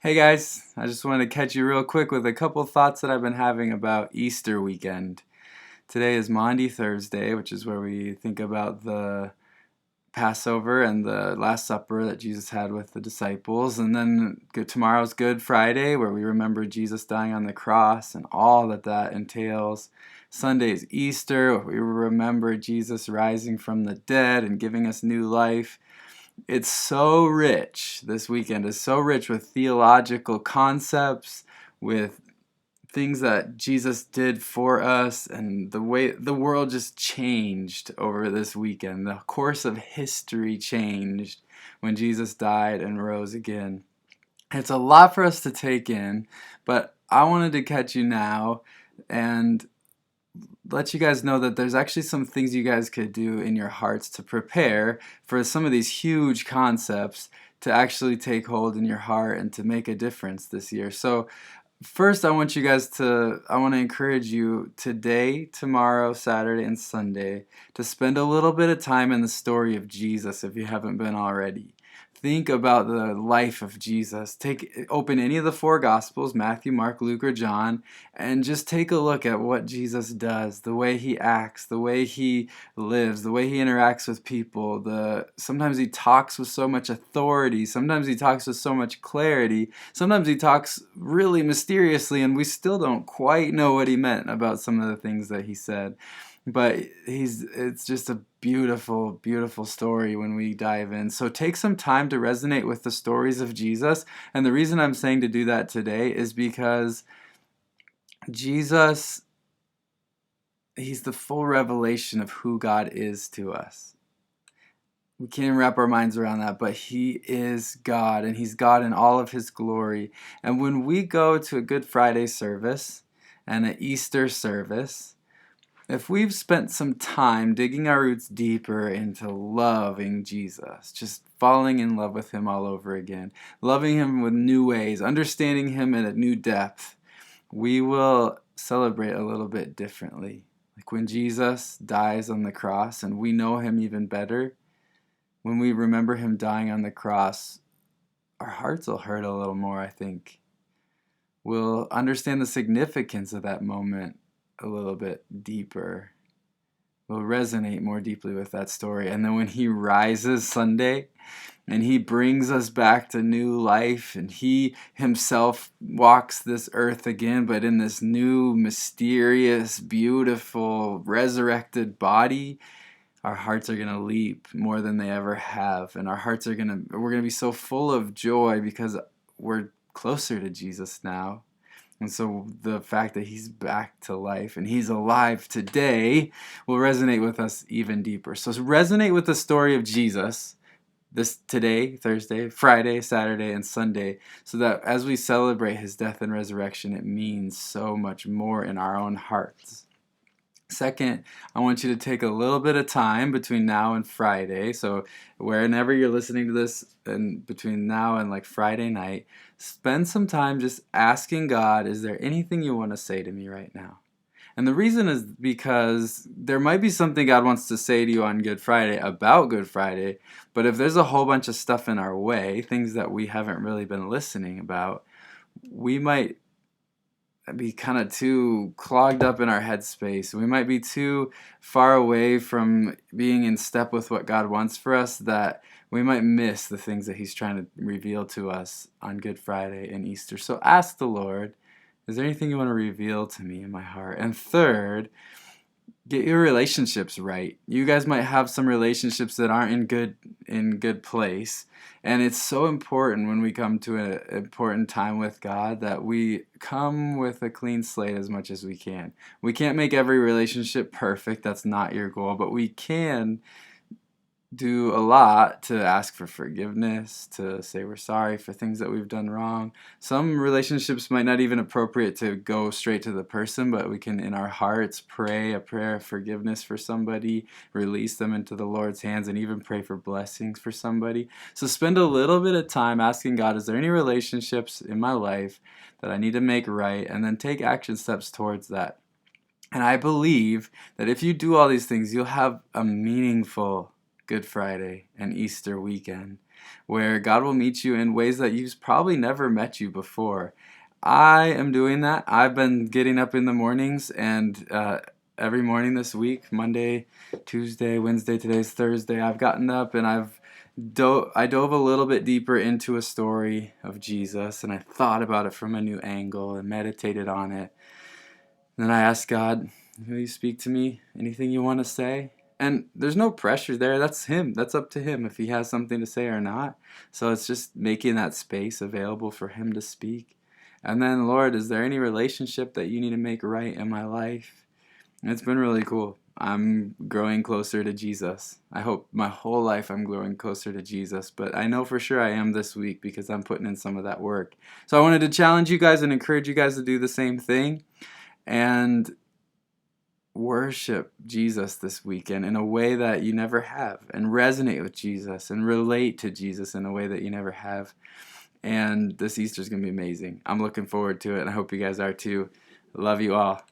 Hey guys, I just wanted to catch you real quick with a couple thoughts that I've been having about Easter weekend. Today is Maundy Thursday, which is where we think about the Passover and the Last Supper that Jesus had with the disciples. And then tomorrow's Good Friday, where we remember Jesus dying on the cross and all that entails. Sunday is Easter, where we remember Jesus rising from the dead and giving us new life. It's so rich. This weekend is so rich with theological concepts, with things that Jesus did for us, and the way the world just changed over this weekend. The course of history changed when Jesus died and rose again. It's a lot for us to take in, but I wanted to catch you now and let you guys know that there's actually some things you guys could do in your hearts to prepare for some of these huge concepts to actually take hold in your heart and to make a difference this year. So first, I want to encourage you today, tomorrow, Saturday, and Sunday to spend a little bit of time in the story of Jesus if you haven't been already. Think about the life of Jesus. Open any of the four Gospels, Matthew, Mark, Luke, or John, and just take a look at what Jesus does, the way he acts, the way he lives, the way he interacts with people. Sometimes he talks with so much authority, sometimes he talks with so much clarity, sometimes he talks really mysteriously, and we still don't quite know what he meant about some of the things that he said. But it's just a beautiful, beautiful story when we dive in. So take some time to resonate with the stories of Jesus. And the reason I'm saying to do that today is because Jesus, he's the full revelation of who God is to us. We can't wrap our minds around that, but he is God, and he's God in all of his glory. And when we go to a Good Friday service and an Easter service, if we've spent some time digging our roots deeper into loving Jesus, just falling in love with him all over again, loving him with new ways, understanding him at a new depth, we will celebrate a little bit differently. Like when Jesus dies on the cross and we know him even better, when we remember him dying on the cross, our hearts will hurt a little more, I think. We'll understand the significance of that moment a little bit deeper. We'll resonate more deeply with that story. And then when he rises Sunday and he brings us back to new life and he himself walks this earth again, but in this new, mysterious, beautiful, resurrected body, our hearts are going to leap more than they ever have. And we're going to be so full of joy because we're closer to Jesus now. And so the fact that he's back to life and he's alive today will resonate with us even deeper. So resonate with the story of Jesus this today, Thursday, Friday, Saturday, and Sunday, so that as we celebrate his death and resurrection, it means so much more in our own hearts. Second, I want you to take a little bit of time between now and Friday. So whenever you're listening to this, and between now and like Friday night, spend some time just asking God, is there anything you want to say to me right now? And the reason is because there might be something God wants to say to you on Good Friday about Good Friday, but if there's a whole bunch of stuff in our way, things that we haven't really been listening about, we might be kind of too clogged up in our headspace. We might be too far away from being in step with what God wants for us that we might miss the things that he's trying to reveal to us on Good Friday and Easter. So ask the Lord, is there anything you want to reveal to me in my heart? And third, get your relationships right. You guys might have some relationships that aren't in good place, and it's so important when we come to an important time with God that we come with a clean slate as much as we can. We can't make every relationship perfect. That's not your goal, but we can do a lot to ask for forgiveness, to say we're sorry for things that we've done wrong. Some relationships might not even appropriate to go straight to the person, but we can in our hearts pray a prayer of forgiveness for somebody, release them into the Lord's hands, and even pray for blessings for somebody. So spend a little bit of time asking God, is there any relationships in my life that I need to make right? And then take action steps towards that. And I believe that if you do all these things, you'll have a meaningful Good Friday and Easter weekend. where God will meet you in ways that you've probably never met you before. I am doing that. I've been getting up in the mornings, and every morning this week, Monday, Tuesday, Wednesday, today's Thursday, I've gotten up and I dove a little bit deeper into a story of Jesus, and I thought about it from a new angle and meditated on it. And then I asked God, will you speak to me? Anything you want to say? And there's no pressure there. That's him. That's up to him if he has something to say or not. So it's just making that space available for him to speak. And then, Lord, is there any relationship that you need to make right in my life? And it's been really cool. I'm growing closer to Jesus. I hope my whole life I'm growing closer to Jesus, but I know for sure I am this week because I'm putting in some of that work. So I wanted to challenge you guys and encourage you guys to do the same thing and worship Jesus this weekend in a way that you never have, and resonate with Jesus and relate to Jesus in a way that you never have. And this Easter's going to be amazing. I'm looking forward to it, and I hope you guys are too. Love you all.